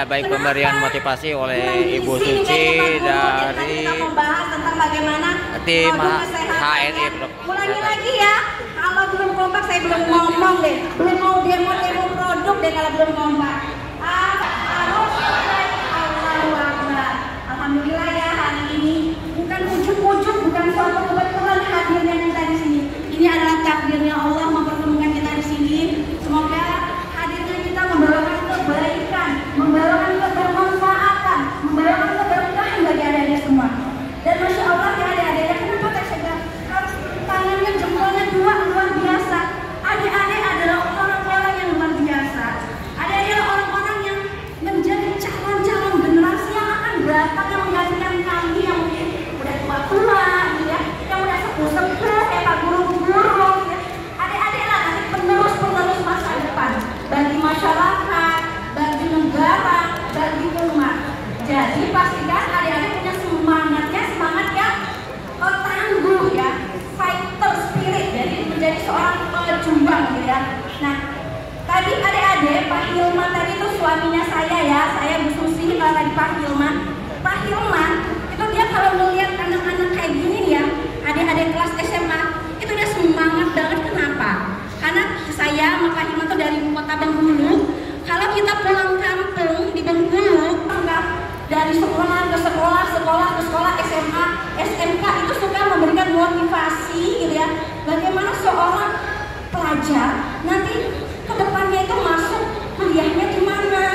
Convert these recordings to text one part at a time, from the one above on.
ya, baik pemberian motivasi oleh Ibu Suci dari membahas tentang bagaimana tim kesehatan. HNI. Ulangi lagi ya, kalau belum kompak saya belum ngomong deh, belum mau demo produk deh kalau belum kompak. Harus Allahu Akbar. Alhamdulillah ya, hari ini bukan ujuk-ujuk, bukan suatu kebetulan hadirnya kita di sini. Ini adalah takdirnya Allah mempertemukan kita di sini. Semoga hadirnya kita membawakan kebaikan, membawakan kebermanfaatan, membawakan keberkahan bagi adik-adik semua. Dan masya Allah ya adik-adik, kenapa saya harus tangannya jempolnya dua luar biasa. Adik-adik adalah orang-orang yang luar biasa. Adik-adik adalah orang-orang yang menjadi calon-calon generasi yang akan datang, yang menggantikan kami yang mungkin udah tua-tua, gitu ya, yang udah sepuh-sepuh, kayak pak guru-guru, gitu ya. Adik-adik lah nanti penerus-penerus masa depan bagi masyarakat, bagi negara, bagi umat. Jadi pastikan adik-adik punya semangatnya, semangat yang tangguh ya, fighter spirit, jadi menjadi seorang pejuang gitu ya. Nah, tadi adik-adik, Pak Hilman tadi itu suaminya saya Bu Susi, kalau tadi Pak Hilman itu dia kalau melihat anak-anak kayak gini ya, adik-adik kelas SMA, itu dia semangat banget. Kenapa? Karena saya sama Pak Hilman tuh dari kota Bengkulu. Kalau kita pulang kampung di Bengkulu, dari sekolah ke sekolah, SMA, SMK itu suka memberikan motivasi gitu ya. Bagaimana seorang pelajar nanti ke depannya itu masuk kuliahnya di mana,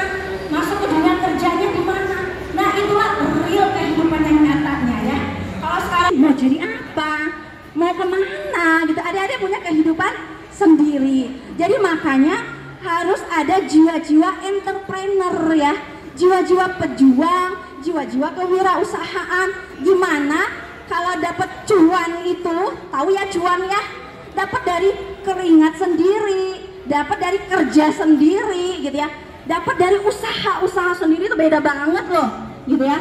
masuk ke dunia kerjanya di mana. Nah, itulah real kehidupan yang nyatanya ya. Kalau sekarang mau jadi apa, mau kemana gitu, adik-adik punya kehidupan sendiri. Jadi makanya harus ada jiwa-jiwa entrepreneur ya, jiwa-jiwa pejuang, jiwa-jiwa kewirausahaan. Gimana kalau dapat cuan itu, tahu ya cuan ya, dapat dari keringat sendiri, dapat dari kerja sendiri gitu ya, dapat dari usaha sendiri, itu beda banget loh gitu ya.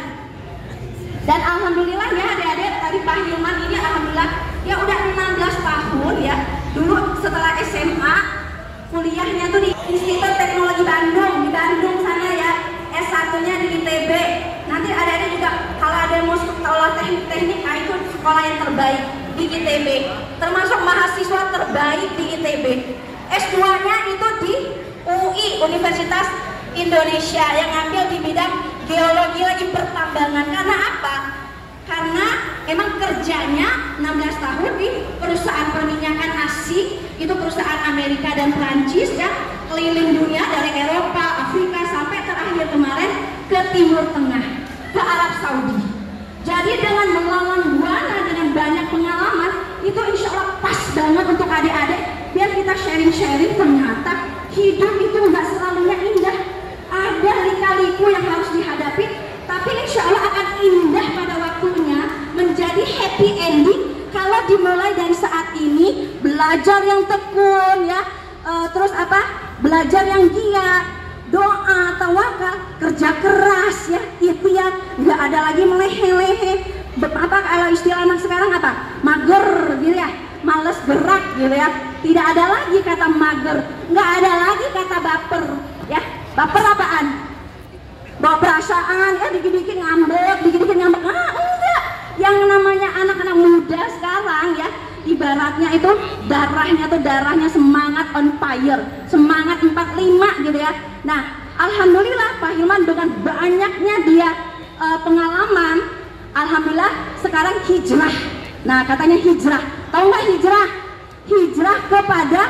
Dan alhamdulillah ya adik-adik, tadi Pak Hilman ini alhamdulillah ya udah 16 tahun ya. Dulu setelah SMA kuliahnya tuh di Institut Teknologi Bandung, di Bandung sana ya, S1-nya di ITB. Nanti adik-adik juga kalau ada yang mau sekolah teknik, nah itu sekolah yang terbaik di ITB, termasuk mahasiswa terbaik di ITB. S2-nya itu di UI, Universitas Indonesia, yang ambil di bidang geologi lagi pertambangan. Karena apa? Karena emang kerjanya 16 tahun di perusahaan perminyakan asing, itu perusahaan Amerika dan Prancis ya, keliling dunia dari Eropa, Afrika sampai terakhir kemarin ke Timur Tengah, ke Arab Saudi. Jadi dengan melawan buana, dengan banyak pengalaman, itu insya Allah pas banget untuk adik-adik, biar kita sharing-sharing. Ternyata hidup itu nggak selalunya indah, ada lika-liku yang harus dihadapi, tapi insya Allah akan indah pada waktunya, menjadi happy ending kalau dimulai dari saat ini. Belajar yang tekun ya, terus apa, belajar yang giat, doa, tawakal, kerja keras ya, ikhtiar, nggak ada lagi melehe-lehe. Apa kalau istilah anak sekarang apa, mager gitu ya, males gerak gitu ya. Tidak ada lagi kata mager, nggak ada lagi kata baper ya. Baper apaan? Bawa perasaan ya, dikit-dikit ngambek, enggak. Yang namanya anak-anak muda sekarang ya, ibaratnya itu darahnya semangat on fire, semangat 45 gitu ya. Nah, alhamdulillah Pak Hilman dengan banyaknya dia pengalaman, alhamdulillah sekarang hijrah. Nah, katanya hijrah, tahu nggak hijrah? Hijrah kepada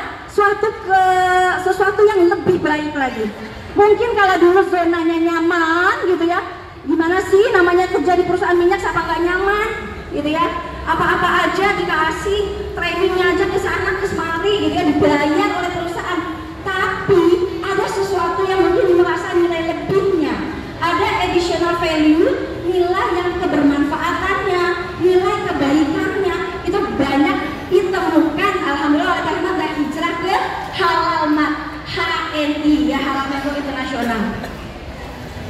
sesuatu yang lebih baik lagi. Mungkin kalau dulu zonanya nyaman gitu ya, gimana sih namanya kerja di perusahaan minyak, siapa nggak nyaman gitu ya, apa-apa aja dikasih, trainingnya aja ke sana ke semari gitu ya, dibayar oleh perusahaan. Tapi ada sesuatu yang mungkin merasa nilai lebihnya, ada additional value, nilai yang kebermanfaatannya, nilai kebaikannya itu banyak ditemukan alhamdulillah oleh karena ada hijrah ke Halal Mat, HNI ya, Halal Mat Internasional.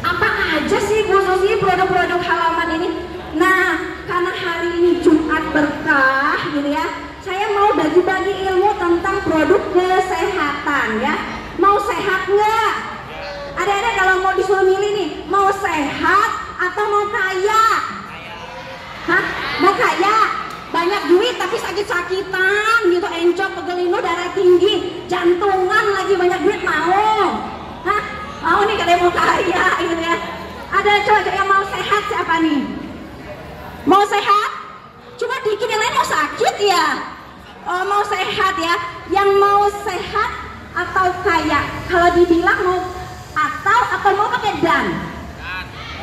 Apa aja sih khususnya produk-produk Halal Mat ini? Nah, karena hari ini Jumat berkah gitu ya, saya mau bagi-bagi ilmu tentang produk kesehatan ya. Mau sehat nggak? Ada-ada kalau mau disuruh milih nih, mau kaya? Hah? Mau kaya? Banyak duit tapi sakit-sakitan gitu, encok, pegelino, darah tinggi, jantungan lagi, banyak duit mau? Hah? Mau nih kalian mau kaya gitu ya? Ada cowok yang mau sehat siapa nih? Mau sehat? Cuma dikit, yang lain mau sakit ya? Oh, mau sehat ya? Yang mau sehat atau kaya? Kalau dibilang mau atau mau pakai dan?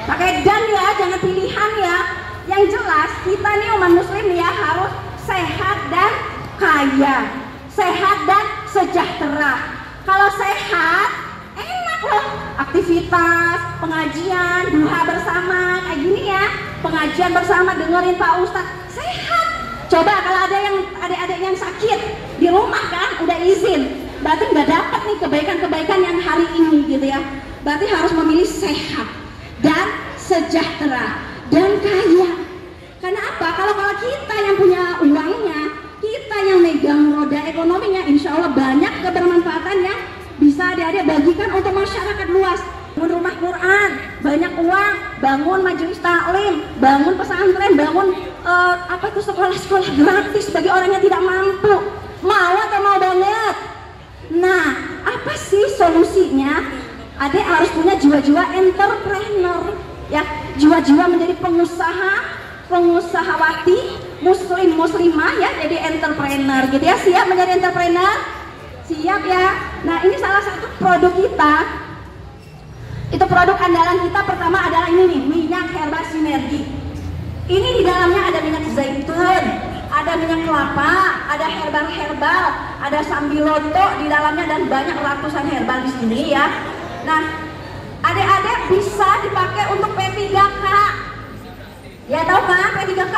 Pakai dan ya, jangan pilihan ya. Yang jelas kita nih umat muslim ya harus sehat dan kaya, sehat dan sejahtera. Kalau sehat enak loh, aktivitas, pengajian, duha bersama kayak gini ya, pengajian bersama dengerin Pak Ustadz, sehat. Coba kalau ada yang adik-adik yang sakit di rumah kan udah izin, berarti nggak dapat nih kebaikan-kebaikan yang hari ini gitu ya. Berarti harus memilih sehat dan sejahtera dan kaya. Karena apa? Kalau kita yang punya uangnya, kita yang megang roda ekonominya, insya Allah banyak kebermanfaatan yang bisa adik-adik bagikan untuk masyarakat luas. Bangun rumah Quran, banyak uang, bangun majelis taklim, bangun pesantren, bangun sekolah-sekolah gratis bagi orang yang tidak mampu. Mau atau mau banget? Nah, apa sih solusinya? Adik harus punya jiwa-jiwa entrepreneur, ya, jiwa-jiwa menjadi pengusahawati, muslimah ya, jadi entrepreneur gitu ya. Siap menjadi entrepreneur? Siap ya. Nah, ini salah satu produk kita. Itu produk andalan kita pertama adalah ini nih, minyak herbal sinergi. Ini di dalamnya ada minyak zaitun, ada minyak kelapa, ada herbal, ada sambiloto di dalamnya dan banyak ratusan herbal di sini ya. Nah, adik-adik bisa dipakai untuk P3K. Ya tahu kan P3K?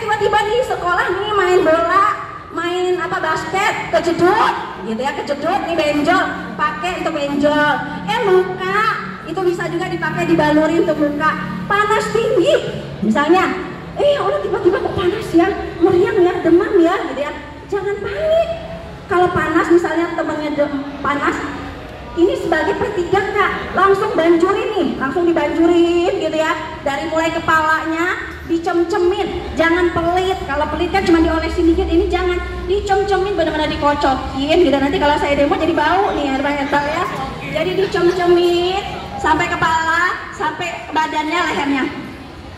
Tiba-tiba di sekolah nih main bola, main basket, kejedut gitu ya, kejedut nih benjol, pakai untuk benjol. Luka itu bisa juga dipakai dibaluri untuk luka. Panas tinggi misalnya, orang tiba-tiba kok panas ya, meriang ya, demam ya gitu ya. Jangan panik. Kalau panas misalnya temennya panas, ini sebagai P3K, langsung banjurin nih, langsung dibanjurin gitu ya. Dari mulai kepalanya dicem-cemin, jangan pelit. Kalau pelit kan cuma diolesin dikit, ini jangan dicem-cemin, benar-benar dikocokin gitu. Nanti kalau saya demo jadi bau nih herbal ya. Jadi dicem-cemin sampai kepala, sampai badannya, lehernya.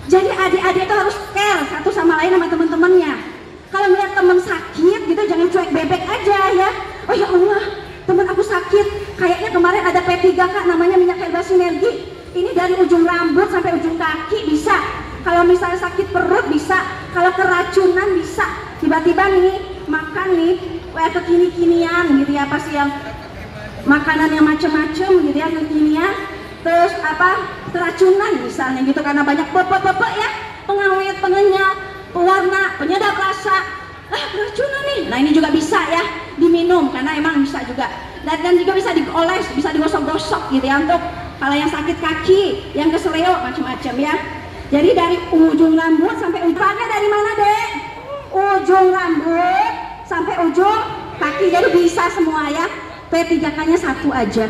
Jadi adik-adik itu harus care satu sama lain sama teman-temannya. Kalau melihat teman sakit gitu, jangan cuek bebek aja ya. Oh ya Allah, teman aku sakit, kayaknya kemarin ada P3K namanya minyak herbal sinergi. Ini dari ujung rambut sampai ujung kaki bisa. Kalau misalnya sakit perut bisa, kalau keracunan bisa. Tiba-tiba nih makan nih kekini-kinian gitu ya, pasti yang makanan yang macam-macam gitu ya, kekinian, terus keracunan misalnya gitu karena banyak pepek ya, pengawet, pengenyal, pewarna, penyedap rasa. Keracunan nih. Nah, ini juga bisa ya diminum karena emang bisa juga. Dan juga bisa dioles, bisa digosok-gosok gitu ya untuk kalau yang sakit kaki, yang keseleo macam-macam ya. Jadi dari ujung rambut sampai ujungnya dari mana, Dek? Ujung rambut sampai ujung kaki, jadi bisa semua ya. P3K-nya satu aja.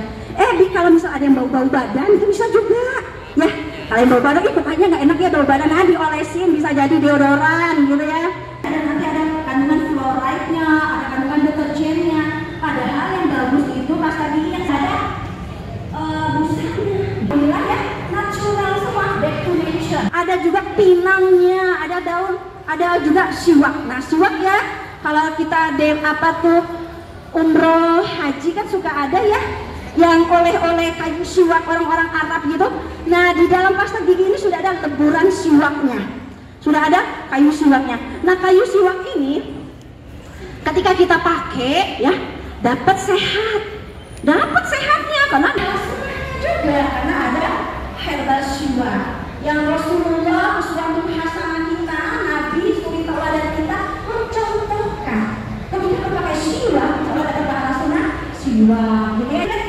Kalau misal ada yang bau-bau badan itu bisa juga ya. Kalau yang bau badan, kayaknya nggak enak ya bau badan, diolesin, bisa jadi deodoran gitu ya. Dan nanti ada kandungan fluoride-nya, ada kandungan deterjennya. Padahal yang bagus itu pasta gigi yang ada busanya. Bilang ya, natural semua, back to nature. Ada juga pinangnya, ada daun, ada juga siwak. Nah, siwak ya, kalau kita umroh haji kan suka ada ya yang oleh-oleh kayu siwak orang-orang Arab gitu. Nah, di dalam pasta gigi ini sudah ada leburan siwaknya, sudah ada kayu siwaknya. Nah, kayu siwak ini ketika kita pakai ya dapat sehatnya karena ada juga, karena ada herbal siwak yang Rasulullah uswatun hasanah kita, Nabi suri tauladan kita mencontohkan ketika pakai siwak. Kalau ada bahasa siwak gitu ya.